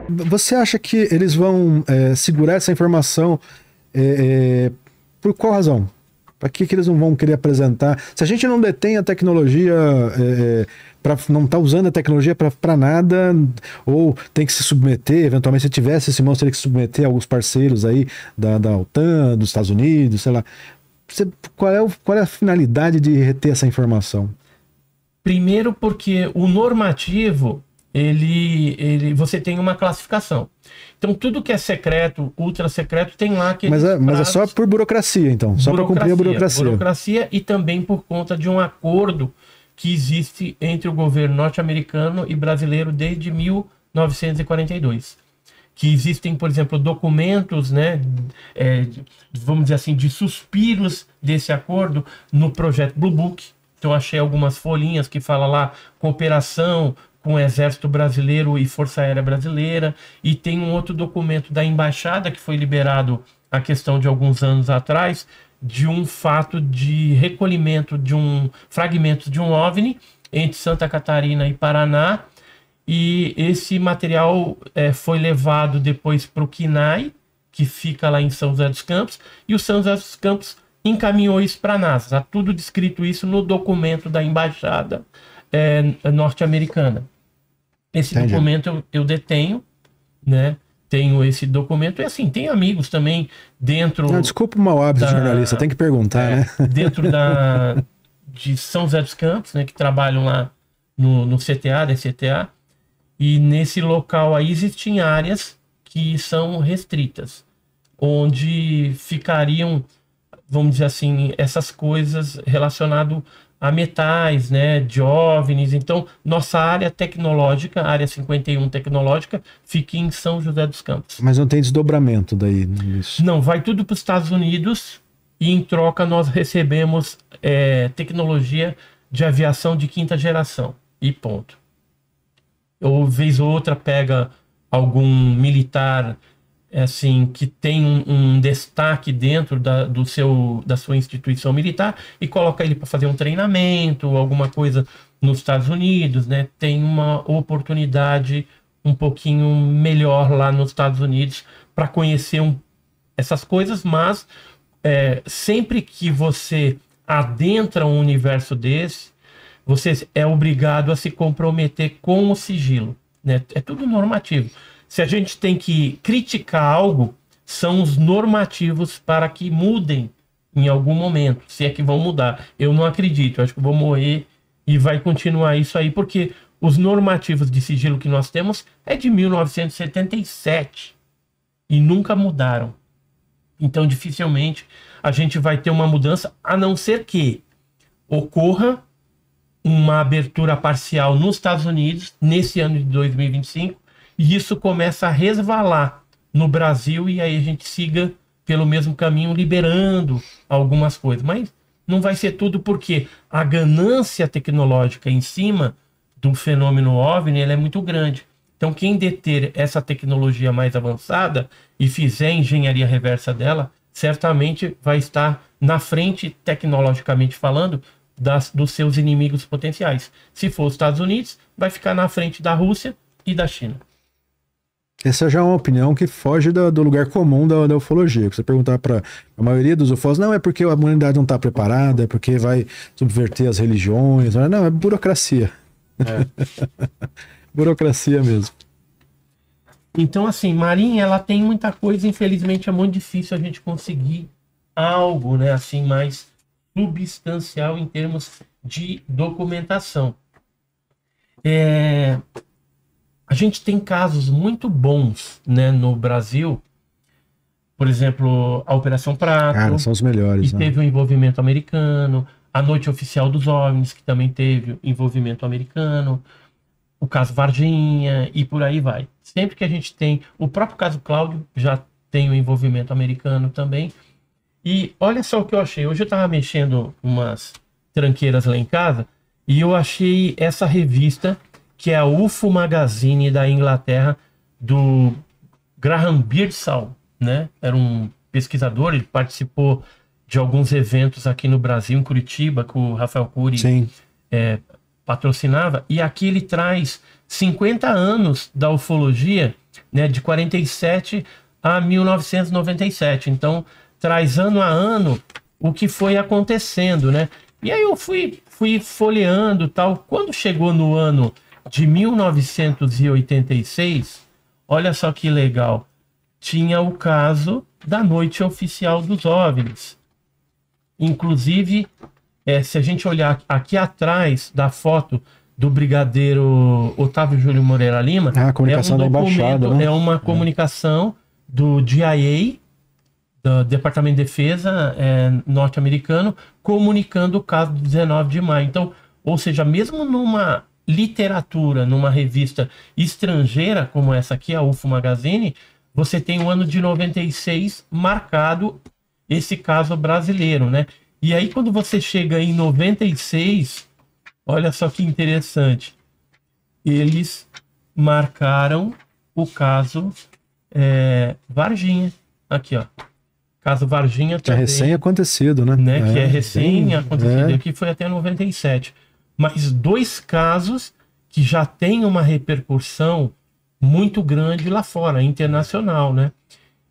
Você acha que eles vão segurar essa informação por qual razão? Para que eles não vão querer apresentar? Se a gente não detém a tecnologia, não está usando a tecnologia para nada, ou tem que se submeter, eventualmente se tivesse esse monstro, teria que se submeter a alguns parceiros aí da OTAN, dos Estados Unidos, sei lá. Qual é a finalidade de reter essa informação? Primeiro porque o normativo, você tem uma classificação. Então tudo que é secreto, ultra secreto, tem lá aqueles mas é só por burocracia, então, só para cumprir a burocracia. Burocracia e também por conta de um acordo que existe entre o governo norte-americano e brasileiro desde 1942. Que existem, por exemplo, documentos, né, vamos dizer assim, de suspiros desse acordo no projeto Blue Book. Então achei algumas folhinhas que fala lá cooperação com o Exército Brasileiro e Força Aérea Brasileira, e tem um outro documento da Embaixada que foi liberado a questão de alguns anos atrás, de um fato de recolhimento de fragmento de um OVNI entre Santa Catarina e Paraná, e esse material foi levado depois para o CNAE, que fica lá em São José dos Campos, e o São José dos Campos encaminhou isso para a NASA. Está tudo descrito isso no documento da Embaixada norte-americana. Esse Entendi. documento eu detenho, né? Tenho esse documento, e assim, tem amigos também dentro... Não, desculpa o mau hábito de jornalista, tem que perguntar, né? Dentro de São José dos Campos, né? Que trabalham lá no CTA, DCTA, e nesse local aí existem áreas que são restritas, onde ficariam, vamos dizer assim, essas coisas relacionadas a metais, né, de OVNIs. Então, nossa área tecnológica, área 51 tecnológica, fica em São José dos Campos. Mas não tem desdobramento daí nisso? Não, vai tudo para os Estados Unidos, e em troca nós recebemos tecnologia de aviação de quinta geração, e ponto. Ou vez ou outra pega algum militar assim, que tem um destaque dentro da sua instituição militar e coloca ele para fazer um treinamento, alguma coisa nos Estados Unidos, né? Tem uma oportunidade um pouquinho melhor lá nos Estados Unidos para conhecer essas coisas, mas sempre que você adentra um universo desse, você é obrigado a se comprometer com o sigilo, né? É tudo normativo. Se a gente tem que criticar algo, são os normativos para que mudem em algum momento, se é que vão mudar. Eu não acredito, eu acho que vou morrer e vai continuar isso aí, porque os normativos de sigilo que nós temos é de 1977 e nunca mudaram. Então, dificilmente a gente vai ter uma mudança, a não ser que ocorra uma abertura parcial nos Estados Unidos nesse ano de 2025, e isso começa a resvalar no Brasil, e aí a gente siga pelo mesmo caminho, liberando algumas coisas. Mas não vai ser tudo, porque a ganância tecnológica em cima do fenômeno OVNI ela é muito grande. Então, quem deter essa tecnologia mais avançada e fizer engenharia reversa dela, certamente vai estar na frente, tecnologicamente falando, dos seus inimigos potenciais. Se for os Estados Unidos, vai ficar na frente da Rússia e da China. Essa já é uma opinião que foge do lugar comum da ufologia. Você perguntar para a maioria dos ufólogos, não é porque a humanidade não está preparada, é porque vai subverter as religiões. Não, é burocracia. Burocracia mesmo. Então, assim, Marinha, ela tem muita coisa, infelizmente é muito difícil a gente conseguir algo, né, assim, mais substancial em termos de documentação. A gente tem casos muito bons, né, no Brasil. Por exemplo, a Operação Prato. Cara, são os melhores. Que teve um envolvimento americano. A Noite Oficial dos OVNIs, que também teve envolvimento americano. O caso Varginha e por aí vai. Sempre que a gente tem... O próprio caso Cláudio já tem um envolvimento americano também. E olha só o que eu achei. Hoje eu estava mexendo umas tranqueiras lá em casa e eu achei essa revista, que é a UFO Magazine da Inglaterra, do Graham Birdsall, né? Era um pesquisador, ele participou de alguns eventos aqui no Brasil, em Curitiba, que o Rafael Cury patrocinava, e aqui ele traz 50 anos da ufologia, né, de 47 a 1997. Então, traz ano a ano o que foi acontecendo, né? E aí eu fui folheando tal. Quando chegou no ano de 1986, olha só que legal, tinha o caso da Noite Oficial dos OVNIs. Inclusive, se a gente olhar aqui atrás da foto do brigadeiro Otávio Júlio Moreira Lima, a comunicação da embaixada, né? É uma comunicação do DIA, do Departamento de Defesa norte-americano, comunicando o caso do 19 de maio. Então, ou seja, mesmo numa literatura, numa revista estrangeira como essa aqui, a UFO Magazine, você tem o ano de 96 marcado esse caso brasileiro, né? E aí quando você chega em 96, olha só que interessante, eles marcaram o caso Varginha, aqui ó, caso Varginha também. É recém-acontecido, né? Que é recém-acontecido, aqui foi até 97. Mas 2 casos que já têm uma repercussão muito grande lá fora, internacional, né?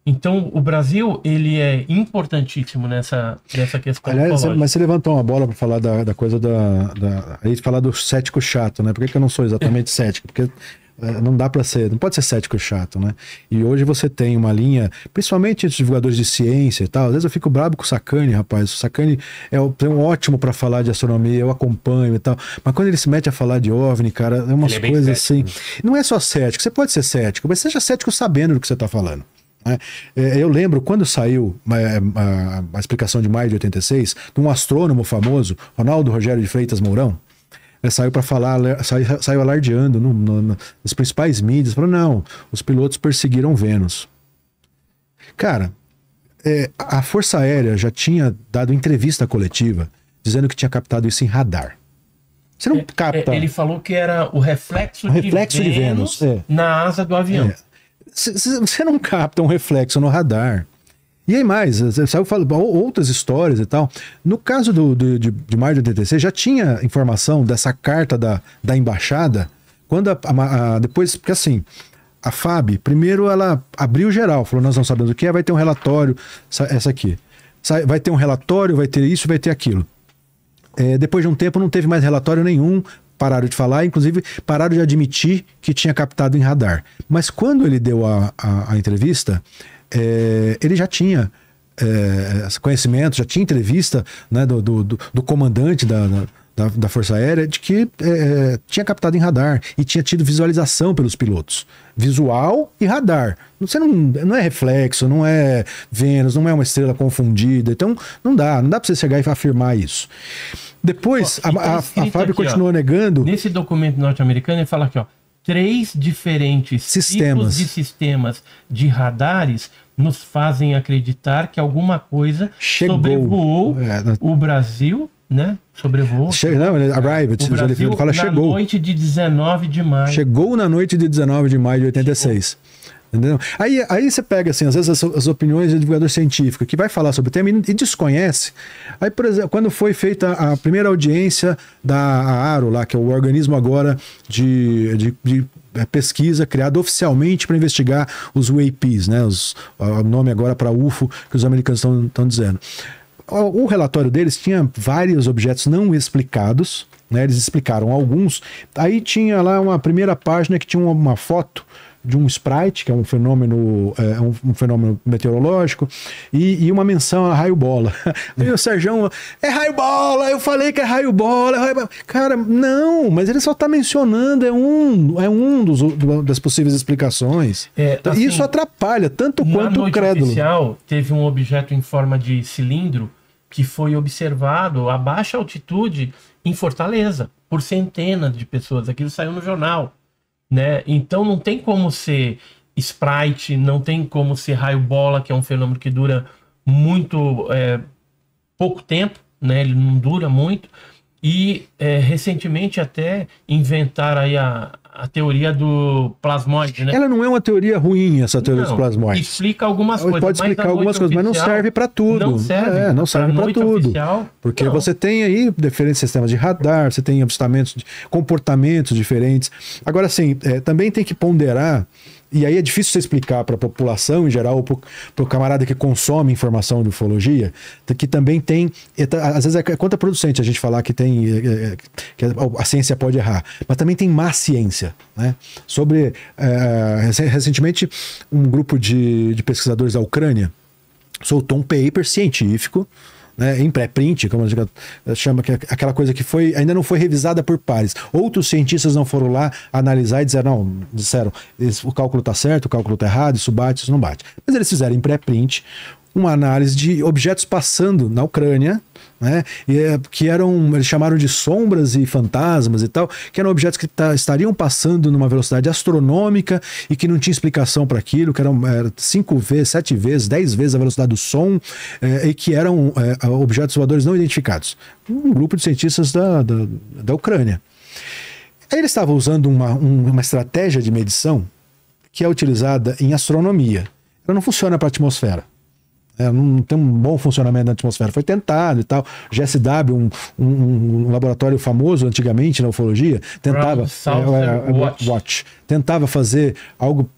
Então, o Brasil, ele é importantíssimo nessa questão. Aliás, mas você levantou uma bola para falar da coisa aí falar do cético chato, né? Por que eu não sou exatamente cético? Porque não dá para ser, não pode ser cético chato, né? E hoje você tem uma linha, principalmente entre os divulgadores de ciência e tal, às vezes eu fico brabo com o Sacani, rapaz. O Sacani é um ótimo para falar de astronomia, eu acompanho e tal, mas quando ele se mete a falar de OVNI, cara, é umas coisas cético, assim, né? Não é só cético, você pode ser cético, mas seja cético sabendo do que você tá falando. Eu lembro quando saiu a explicação de maio de 86, de um astrônomo famoso, Ronaldo Rogério de Freitas Mourão, saiu para falar, saiu alardeando nas principais mídias, falou, não, os pilotos perseguiram Vênus. Cara, a Força Aérea já tinha dado entrevista coletiva dizendo que tinha captado isso em radar. Você não capta... Ele falou que era o reflexo de Vênus na asa do avião. Você não capta um reflexo no radar. E aí mais, saiu outras histórias e tal. No caso de maio de 86, já tinha informação dessa carta da embaixada, quando depois, porque assim, a FAB, primeiro ela abriu geral, falou, nós não sabemos o que é, vai ter um relatório, essa aqui. Vai ter um relatório, vai ter isso, vai ter aquilo. Depois de um tempo não teve mais relatório nenhum, pararam de falar, inclusive pararam de admitir que tinha captado em radar. Mas quando ele deu a entrevista, ele já tinha conhecimento, já tinha entrevista, né, do comandante da Força Aérea de que tinha captado em radar e tinha tido visualização pelos pilotos. Visual e radar. Você não é reflexo, não é Vênus, não é uma estrela confundida. Então não dá para você chegar e afirmar isso. Depois, a FAB continuou negando. Nesse documento norte-americano, ele fala aqui, ó, 3 diferentes tipos de sistemas de radares nos fazem acreditar que alguma coisa sobrevoou o Brasil, né? Sobrevoou. Arrived. Ele fala chegou. Na noite de 19 de maio. Chegou na noite de 19 de maio de 86. Entendeu? Aí você pega, assim, às vezes as opiniões de divulgador científico que vai falar sobre o tema e desconhece. Aí, por exemplo, quando foi feita a primeira audiência da AARO, lá, que é o organismo agora de pesquisa criado oficialmente para investigar os UAPs, né? O nome agora para UFO que os americanos estão dizendo. O relatório deles tinha vários objetos não explicados, né? Eles explicaram alguns. Aí tinha lá uma primeira página que tinha uma foto de um sprite, que é um fenômeno, um fenômeno meteorológico, e uma menção a raio-bola. E o Sérgio, é raio-bola, eu falei que é raio-bola. Cara, não, mas ele só está mencionando, é um das possíveis explicações. Assim, isso atrapalha, tanto quanto o crédulo. Oficial, teve um objeto em forma de cilindro que foi observado a baixa altitude em Fortaleza, por centenas de pessoas. Aquilo saiu no jornal. Né? Então não tem como ser sprite, não tem como ser raio-bola, que é um fenômeno que dura muito pouco tempo, né? Ele não dura muito. E recentemente até inventaram aí a teoria do plasmóide, né? Ela não é uma teoria ruim, essa teoria dos plasmóides. Explica algumas coisas. Pode explicar algumas coisas, mas não serve para tudo. Não serve. Não serve para tudo. Oficial, porque não. você tem aí diferentes sistemas de radar, você tem avistamentos, comportamentos diferentes. Agora, assim, também tem que ponderar. E aí é difícil você explicar para a população em geral, ou para o camarada que consome informação de ufologia, que também tem, às vezes é contraproducente a gente falar que tem, que a ciência pode errar, mas também tem má ciência, né? Recentemente, um grupo de pesquisadores da Ucrânia soltou um paper científico, né, em pré-print, como a gente chama, que é aquela coisa que ainda não foi revisada por pares. Outros cientistas não foram lá analisar e disseram, o cálculo está certo, o cálculo está errado, isso bate, isso não bate. Mas eles fizeram em pré-print uma análise de objetos passando na Ucrânia, né, que eles chamaram de sombras e fantasmas e tal, que eram objetos que estariam passando numa velocidade astronômica e que não tinha explicação para aquilo, que eram 5 vezes, 7 vezes, 10 vezes a velocidade do som, e que eram objetos voadores não identificados. Um grupo de cientistas da Ucrânia. Aí eles estavam usando uma estratégia de medição que é utilizada em astronomia. Ela não funciona para a atmosfera. Não tem um bom funcionamento na atmosfera. Foi tentado e tal. GSW, um laboratório famoso antigamente na ufologia, tentava tentava fazer algo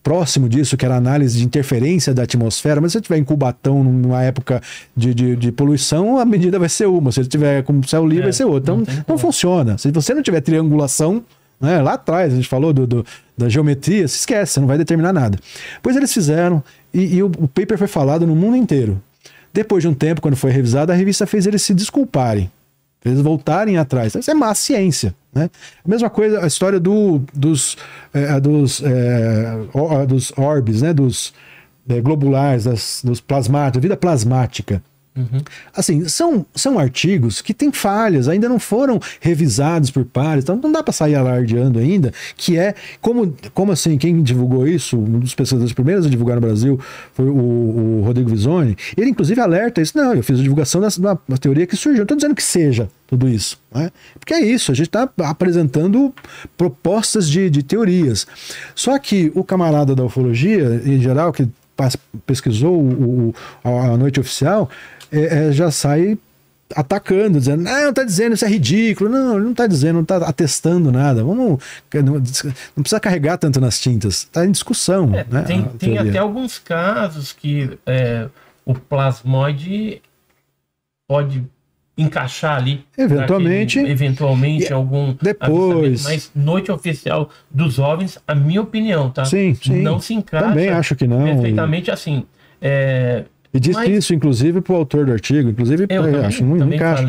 próximo disso, que era análise de interferência da atmosfera, mas se você tiver em Cubatão numa época de poluição, a medida vai ser uma. Se ele tiver com céu livre, vai ser outra. Então não funciona. Se você não tiver triangulação, né, lá atrás a gente falou da geometria, se esquece, você não vai determinar nada. Pois eles fizeram, e o paper foi falado no mundo inteiro. Depois de um tempo, quando foi revisado, a revista fez eles se desculparem, fez eles voltarem atrás. Isso é má ciência, né? A mesma coisa, a história dos orbes, né, dos globulares, dos plasmáticos, da vida plasmática. Uhum. Assim, são artigos que têm falhas, ainda não foram revisados por pares, então não dá para sair alardeando ainda, que como assim, quem divulgou isso, um dos pesquisadores primeiros a divulgar no Brasil foi o Rodrigo Visoni, ele inclusive alerta isso, não, eu fiz a divulgação da teoria que surgiu, não estou dizendo que seja tudo isso, né? Porque é isso, a gente está apresentando propostas de teorias, só que o camarada da ufologia, em geral, que pesquisou a noite oficial, já sai atacando, dizendo, não tá dizendo, isso é ridículo, não, ele não tá dizendo, não tá atestando nada, não precisa carregar tanto nas tintas, tá em discussão, né? Tem até alguns casos que o plasmoide pode encaixar ali eventualmente algum depois, mas noite oficial dos OVNIs, a minha opinião, tá? Sim. Não se encaixa. Também acho que não. Perfeitamente assim. E disse isso, inclusive, para o autor do artigo. Inclusive, eu acho muito encaixa.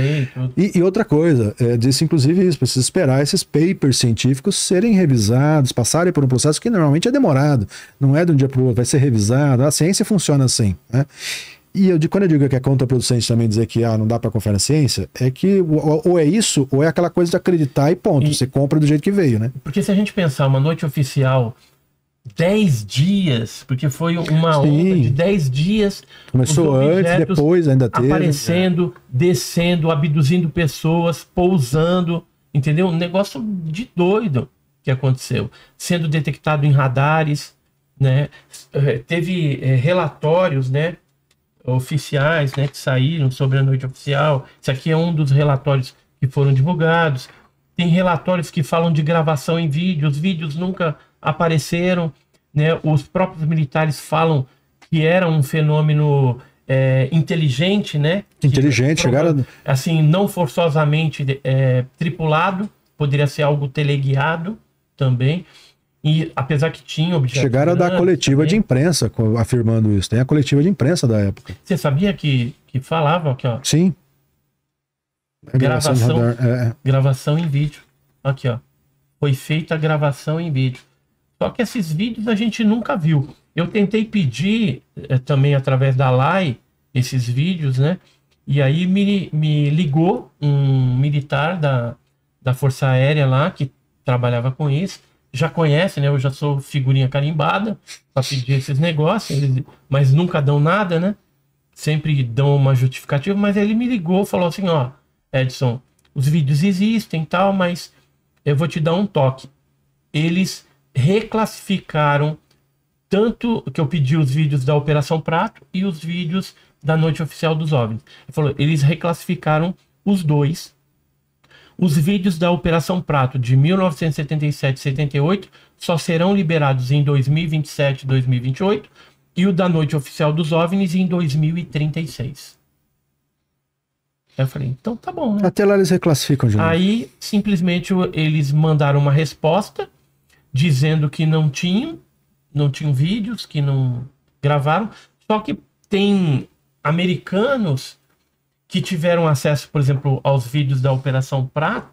E outra coisa, disse inclusive isso, precisa esperar esses papers científicos serem revisados, passarem por um processo que normalmente é demorado. Não é de um dia para o outro, vai ser revisado. A ciência funciona assim, né? E quando eu digo que é contraproducente também dizer que não dá para confiar na ciência, é que ou é isso, ou é aquela coisa de acreditar e ponto. Você compra do jeito que veio, né? Porque se a gente pensar uma noite oficial, 10 dias, porque foi uma onda de 10 dias. Começou antes, depois ainda teve. Aparecendo, descendo, abduzindo pessoas, pousando, entendeu? Um negócio de doido que aconteceu. Sendo detectado em radares, né? Teve relatórios, né, oficiais, né, que saíram sobre a noite oficial. Esse aqui é um dos relatórios que foram divulgados. Tem relatórios que falam de gravação em vídeo, os vídeos nunca apareceram, né? Os próprios militares falam que era um fenômeno inteligente, né? Inteligente, chegaram... assim, não forçosamente tripulado, poderia ser algo teleguiado também. E apesar que tinha objetos... Chegaram a dar coletiva também de imprensa afirmando isso. Tem a coletiva de imprensa da época. Você sabia que falavam aqui, ó? Sim. Gravação em vídeo. Aqui, ó. Foi feita a gravação em vídeo. Só que esses vídeos a gente nunca viu. Eu tentei pedir também através da LAI esses vídeos, né? E aí me ligou um militar da Força Aérea lá, que trabalhava com isso. Já conhece, né? Eu já sou figurinha carimbada para pedir esses negócios, mas nunca dão nada, né? Sempre dão uma justificativa, mas ele me ligou, falou assim, ó, Edson, os vídeos existem e tal, mas eu vou te dar um toque. eles reclassificaram tanto que eu pedi os vídeos da Operação Prato e os vídeos da Noite Oficial dos OVNIs. Ele falou, eles reclassificaram os dois. Os vídeos da Operação Prato de 1977 e 78 só serão liberados em 2027 e 2028 e o da Noite Oficial dos OVNIs em 2036. Aí eu falei, então tá bom, né? Até lá eles reclassificam de novo. Aí, simplesmente, eles mandaram uma resposta dizendo que não tinham vídeos, que não gravaram. Só que tem americanos que tiveram acesso, por exemplo, aos vídeos da Operação Prato